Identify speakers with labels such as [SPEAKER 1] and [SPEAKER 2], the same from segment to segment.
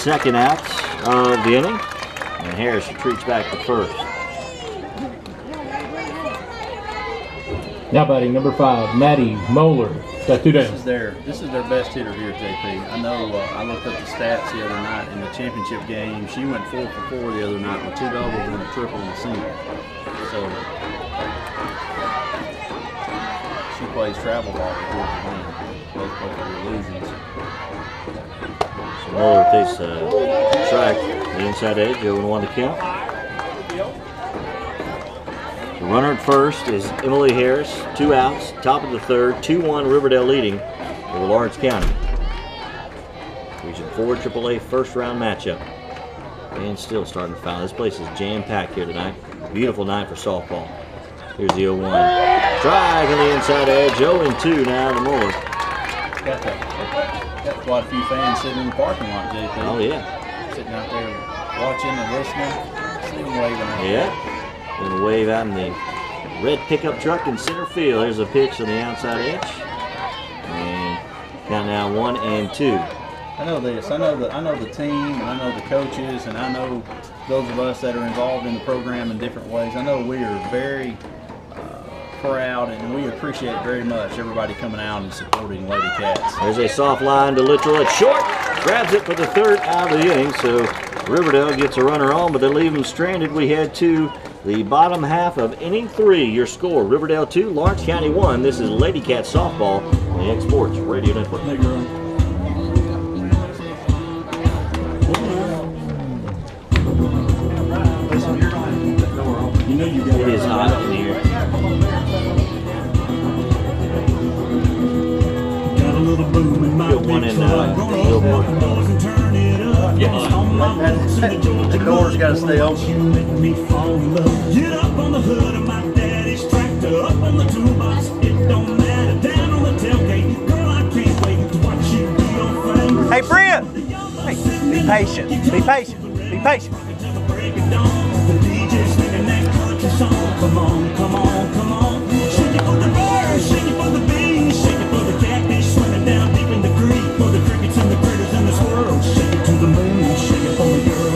[SPEAKER 1] second out of the inning. And Harris retreats back to first.
[SPEAKER 2] Now batting number 5, Maddie Moeller. Got 2 down.
[SPEAKER 3] This is their best hitter here, JP. I know. I looked up the stats the other night in the championship game. She went 4 for 4 the other night with 2 doubles and a triple and a single. So she plays travel ball for both of the illusions.
[SPEAKER 1] So Moeller takes a strike, the inside edge, 0-1 to count. The runner at first is Emily Harris, 2 outs, top of the third, 2-1 Riverdale leading over Lawrence County. Region 4 AAA first round matchup. And still starting to foul. This place is jam-packed here tonight. Beautiful night for softball. Here's the 0-1. Strike on the inside edge, 0-2 now to Moeller.
[SPEAKER 3] Got quite a few fans sitting in the parking lot, JP.
[SPEAKER 1] Oh yeah.
[SPEAKER 3] Sitting out there watching and listening. See them waving out there.
[SPEAKER 1] Yeah. Gonna wave out in the red pickup truck in center field. There's a pitch on the outside edge. And count now 1-2.
[SPEAKER 3] I know this. I know the team, and I know the coaches, and I know those of us that are involved in the program in different ways. I know we are very proud, and we appreciate very much everybody coming out and supporting Lady Cats.
[SPEAKER 1] There's a soft line to Littrell at short. Grabs it for the third out of the inning. So Riverdale gets a runner on, but they leave them stranded. We head to the bottom half of inning 3. Your score: Riverdale 2, Lawrence County 1. This is Lady Cat softball on the X Sports Radio Network. It is hot in here. Good one in Billboard.
[SPEAKER 3] The door's got to stay open.
[SPEAKER 4] Get up on the hood of my daddy's tractor, up on the toolbox, it don't matter, down on the tailgate. Girl, I can't wait to watch you do your thing.
[SPEAKER 5] Hey, Brent! Hey, be patient, be patient, be patient.
[SPEAKER 4] The DJ's singing that country song. Come on, come on, come on. Shake it for the birds, shake it for the bees, shake it for the catfish swimming down deep in the creek, for the crickets and the critters and the squirrels. Shake it to the moon, shake it for me, girl.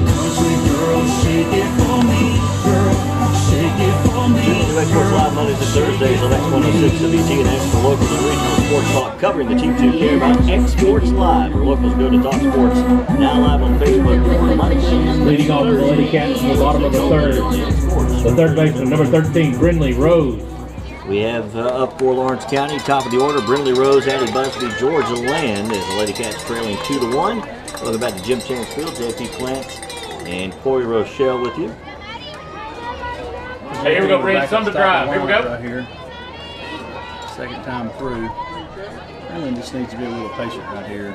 [SPEAKER 4] Country girl, shake it for me, girl. Shake it for me.
[SPEAKER 1] X Sports Live Mondays and Thursdays on X106 WT and X for local and regional sports talk, covering the teams who care about X Sports Live. Where locals go to talk sports. Now live on Facebook.
[SPEAKER 2] Leading off for the Lady Cats in the bottom of the third. The third baseman, number 13, Brindley Rose.
[SPEAKER 1] We have up for Lawrence County, top of the order, Brindley Rose, Addie Busby, Georgia Land, as the Lady Cats trailing 2-1. Welcome back to Jim Chance Field, JP Plant and Corey Rochelle with you.
[SPEAKER 2] Hey, here we go, Brent. Some to drive. Here we go.
[SPEAKER 3] Right here. Second time through. Really just needs to be a little patient right here.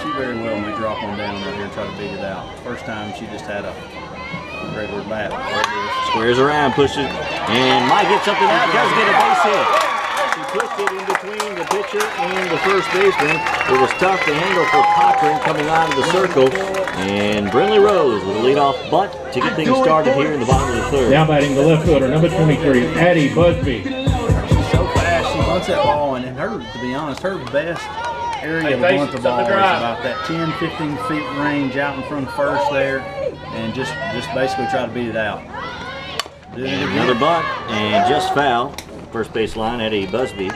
[SPEAKER 3] She very well may drop one down right here and try to beat it out. First time she just had a regular bat.
[SPEAKER 1] Squares around, pushes, and might get something out. Does get a base hit. She pushed it in between the pitcher and the first baseman. It was tough to handle for Cochran coming out of the circle. And Brindley Rose with a leadoff butt to get things started here in the bottom of the third.
[SPEAKER 2] Now batting the left fielder, number 23, Addie Busby.
[SPEAKER 3] She's so fast. She bunts that ball, and her, to be honest, her best area to bunt the ball is about that 10-15 feet range out in front of first there, and just basically try to beat it out.
[SPEAKER 1] And another bunt, and just foul. First base line, Addie Busby.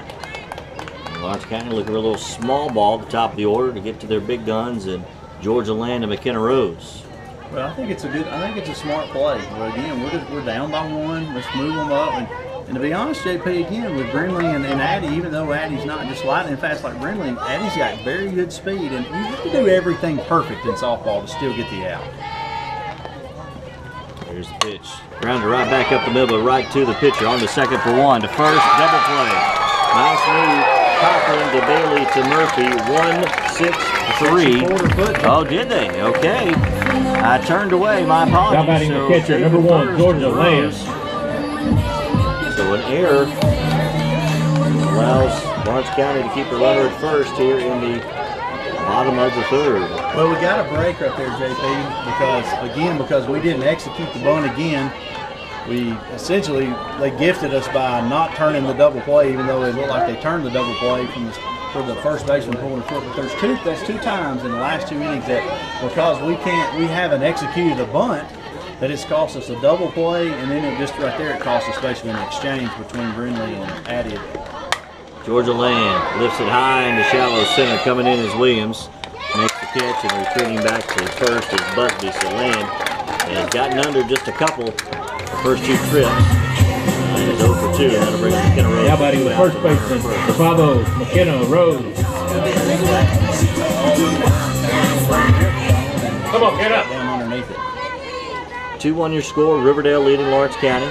[SPEAKER 1] Lawrence County looking for a little small ball at the top of the order to get to their big guns, and Georgia Land and McKenna Rose.
[SPEAKER 3] Well, I think it's a smart play. But again, we're down by 1. Let's move them up. And to be honest, JP, again, with Brindley and Addie, even though Addie's not just lightning fast like Brindley, Addie's got very good speed. And you have to do everything perfect in softball to still get the out.
[SPEAKER 1] Here's the pitch. Grounder right back up the middle, right to the pitcher. On to second for 1. To first, double play. Nice move. Cochran to Bailey to Murphy. 1-6-3. Oh, did they? Okay. I turned away. My apologies.
[SPEAKER 2] Now batting the catcher, number 1, Georgia Land.
[SPEAKER 1] So an error allows Lawrence County to keep the runner at first here in the bottom of the third.
[SPEAKER 3] Well, we got a break right there, JP, because we didn't execute the bunt again. We essentially, they gifted us by not turning the double play, even though it looked like they turned the double play from the for the first baseman pulling the foot. But that's two times in the last 2 innings that because we haven't executed a bunt, that it's cost us a double play, and then it just right there it cost us basically an exchange between Brindley and Addie.
[SPEAKER 1] Georgia Land lifts it high into shallow center. Coming in is Williams. Makes the catch and retreating back to first is Busby. So Land has gotten under just a couple the first 2 trips. And is 0 for 2. That'll bring McKenna Rose.
[SPEAKER 2] Now batting the first baseman, the 5-0, McKenna Rose. Come on, get up.
[SPEAKER 3] Down underneath it.
[SPEAKER 1] 2-1 your score. Riverdale leading Lawrence County.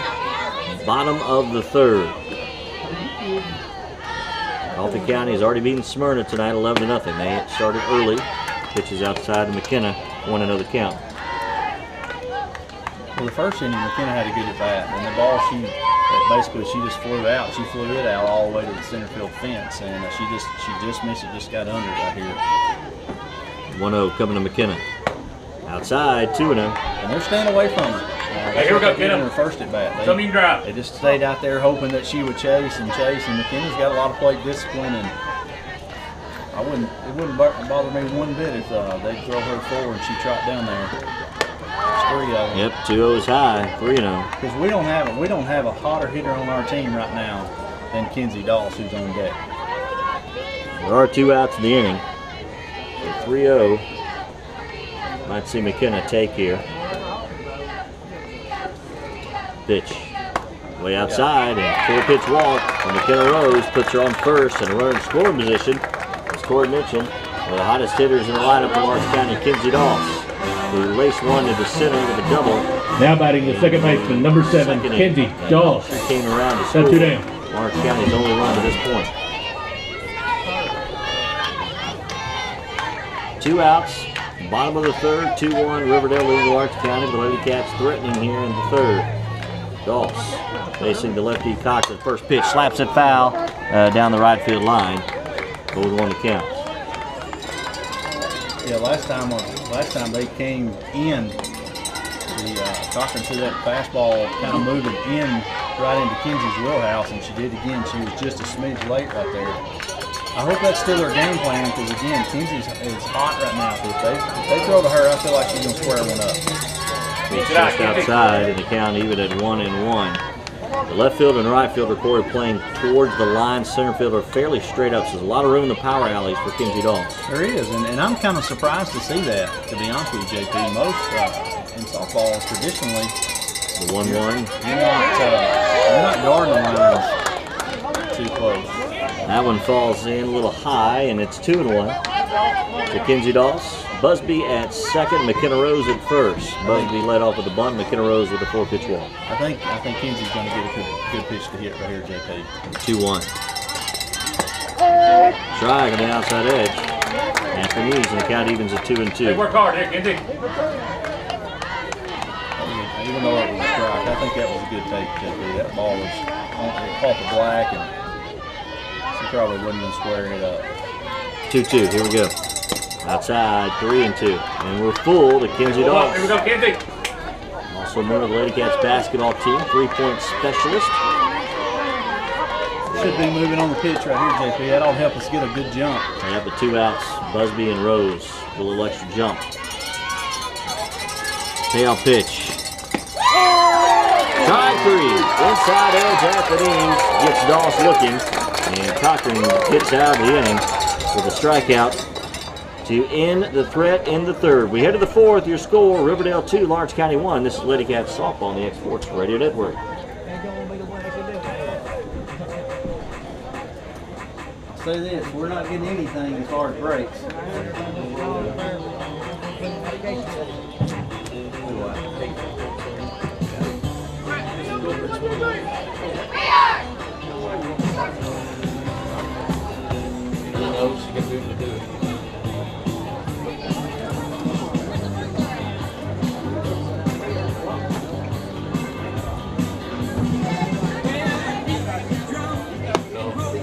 [SPEAKER 1] Bottom of the 3rd. Coffee County has already beaten Smyrna tonight 11-0. They started early. Pitches outside to McKenna. 1-0 count.
[SPEAKER 3] Well, the first inning, McKenna had a good at bat, and the ball she just flew out. She flew it out all the way to the center field fence, and she just missed it. Just got under it right here.
[SPEAKER 1] 1-0 coming to McKenna. Outside 2-0.
[SPEAKER 3] And they're staying away from her.
[SPEAKER 2] Hey, here we go, get
[SPEAKER 3] in
[SPEAKER 2] him.
[SPEAKER 3] her first at bat.
[SPEAKER 2] Tell me you can drive.
[SPEAKER 3] They just stayed out there hoping that she would chase, and McKenna's got a lot of plate discipline, and it wouldn't bother me one bit if they'd throw her forward and she trot down there. It's 3-0.
[SPEAKER 1] Yep, 2-0 is high, 3-0.
[SPEAKER 3] Because we don't have a hotter hitter on our team right now than Kenzie Doss, who's on deck.
[SPEAKER 1] There are 2 outs in the inning. So 3-0. Might see McKenna take here. Pitch. Way outside and 4-pitch walk. And McKenna Rose puts her on first and a runner in scoring position. As Corey mentioned, one of the hottest hitters in the lineup in Lawrence County, Kenzie Doss, who laced one to the center with a double.
[SPEAKER 2] Now batting the second baseman, number 7, Kenzie Doss.
[SPEAKER 1] Came around to
[SPEAKER 2] That's
[SPEAKER 1] score.
[SPEAKER 2] 2 down.
[SPEAKER 1] Lawrence County's only run to this point. 2 outs. Bottom of the 3rd, 2-1 Riverdale leading Lawrence County. The Lady Cats threatening here in the 3rd. Doss facing the lefty Cox at first pitch, slaps it foul down the right field line. 0-1 to count.
[SPEAKER 3] Yeah, last time they came in, Cochran threw that fastball kind of moving in right into Kenzie's wheelhouse, and she did again. She was just a smidge late right there. I hope that's still their game plan, because again, Kenzie is hot right now. If they throw to her, I feel like she's gonna square one up.
[SPEAKER 1] It's just outside, and the count even at 1-1. The left field and right fielder Corey playing towards the line. Center fielder fairly straight up. So there's a lot of room in the power alleys for Kenzie Doss.
[SPEAKER 3] There is, and I'm kind of surprised to see that, to be honest with you, JP. Most in softball, traditionally,
[SPEAKER 1] The 1-1.
[SPEAKER 3] you're not guarding the lines too close.
[SPEAKER 1] That one falls in a little high, and it's 2-1 to Kenzie Doss. Busby at second, McKenna Rose at first. Busby led off with the bunt, McKenna Rose with a 4-pitch walk.
[SPEAKER 3] I think Kenzie's going to get a good pitch to hit right here, JP.
[SPEAKER 1] 2-1. Strike on the outside edge. Anthony Eves, and the count evens at 2-2.
[SPEAKER 2] Hey, work hard here, Kenzie.
[SPEAKER 3] Even though it was a strike, I think that was a good take, JP. That ball was off the black, and she probably wouldn't have been squaring it up.
[SPEAKER 1] 2-2, here we go. Outside, 3-2. And we're full to Kenzie Doss.
[SPEAKER 2] Here we go, Kenzie.
[SPEAKER 1] Also a member of the Lady Cats basketball team, 3-point specialist.
[SPEAKER 3] Should be moving on the pitch right here, JP. That'll help us get a good jump.
[SPEAKER 1] They have the 2 outs, Busby and Rose, with a little extra jump. Payoff pitch. Strike 3. Inside edge, Anthony gets Doss looking. And Cochran hits out of the inning with a strikeout to end the threat in the 3rd. We head to the 4th. Your score, Riverdale 2, Lawrence County 1. This is Lady Cats softball on the X-Sports Radio Network.
[SPEAKER 3] I'll say this, we're not getting anything as far as breaks.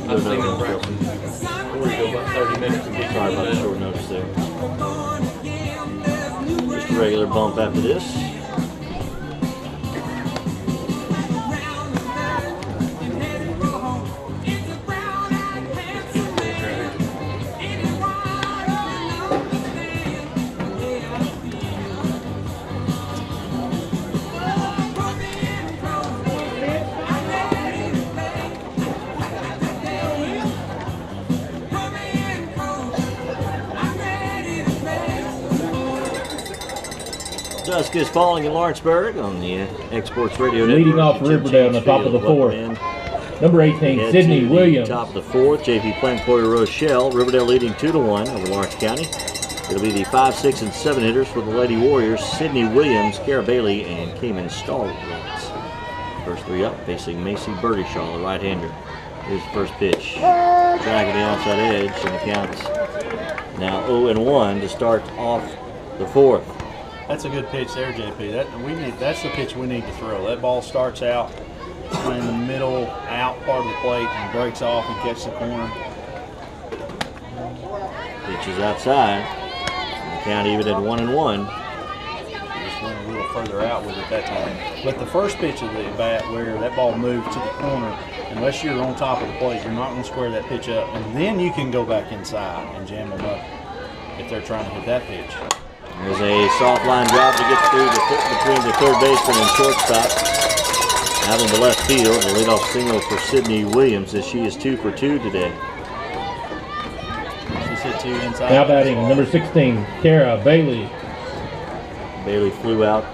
[SPEAKER 2] I've seen them practice. Before you go about 30 minutes and get
[SPEAKER 1] Sorry about the short notice there. Just a regular bump after this. Dusk is falling in Lawrenceburg on the Exports Radio Network.
[SPEAKER 2] Leading off Riverdale on the top of the fourth. Number 18,
[SPEAKER 1] Head
[SPEAKER 2] Sydney
[SPEAKER 1] to the
[SPEAKER 2] Williams.
[SPEAKER 1] Top of the fourth, JP Plancoy Rochelle. Riverdale leading 2-1 over Lawrence County. It'll be the 5, 6, and 7 hitters for the Lady Warriors. Sydney Williams, Kara Bailey, and Cayman Stallworth. First three up, facing Macy Birdyshaw, the right-hander. Here's the first pitch. Drag it the outside edge, and the count's now 0-1 to start off the fourth.
[SPEAKER 3] That's a good pitch there, JP. That's the pitch we need to throw. That ball starts out in the middle, out part of the plate, and breaks off and catches the corner.
[SPEAKER 1] Pitch is outside. And the count even at 1-1.
[SPEAKER 3] Just went a little further out with it that time. But the first pitch of the bat, where that ball moves to the corner, unless you're on top of the plate, you're not going to square that pitch up. And then you can go back inside and jam them up if they're trying to hit that pitch.
[SPEAKER 1] There's a soft line drive to get through between the third baseman and shortstop. Out into left field, the leadoff single for Sydney Williams as she is 2 for 2 today.
[SPEAKER 3] She's hit 2 inside.
[SPEAKER 2] Now batting, number 16, Kara Bailey.
[SPEAKER 1] Bailey flew out,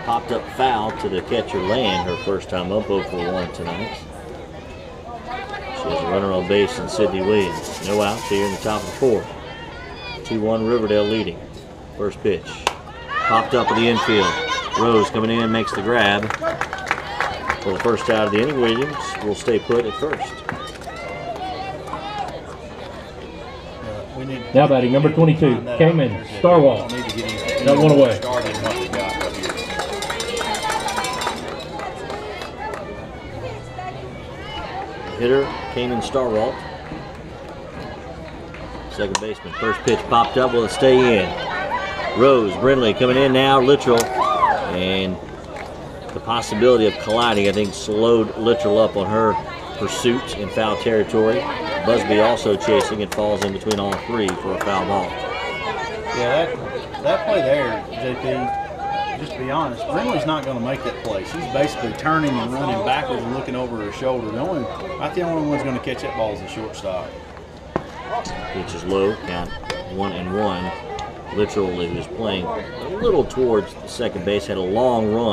[SPEAKER 1] popped up foul to the catcher Land, her first time up 0 for 1 tonight. She has a runner on base in Sydney Williams. No outs here in the top of the fourth. 2-1 Riverdale leading. First pitch. Popped up in the infield. Rose coming in, makes the grab. For the first out of the inning, Williams will stay put at first.
[SPEAKER 2] Now batting, number 22, Cayman Starwall. Got one away.
[SPEAKER 1] Hitter, Cayman Starwalt. Second baseman. First pitch popped up, will it stay in? Rose, Brindley coming in now, Littrell. And the possibility of colliding, I think, slowed Littrell up on her pursuit in foul territory. Busby also chasing. It falls in between all three for a foul ball.
[SPEAKER 3] Yeah, that play there, JP, just to be honest, Brindley's not going to make that play. She's basically turning and running backwards and looking over her shoulder. The only one's going to catch that ball is the shortstop.
[SPEAKER 1] Pitch is low, count 1-1. Littrell, who is playing a little towards the second base, had a long run.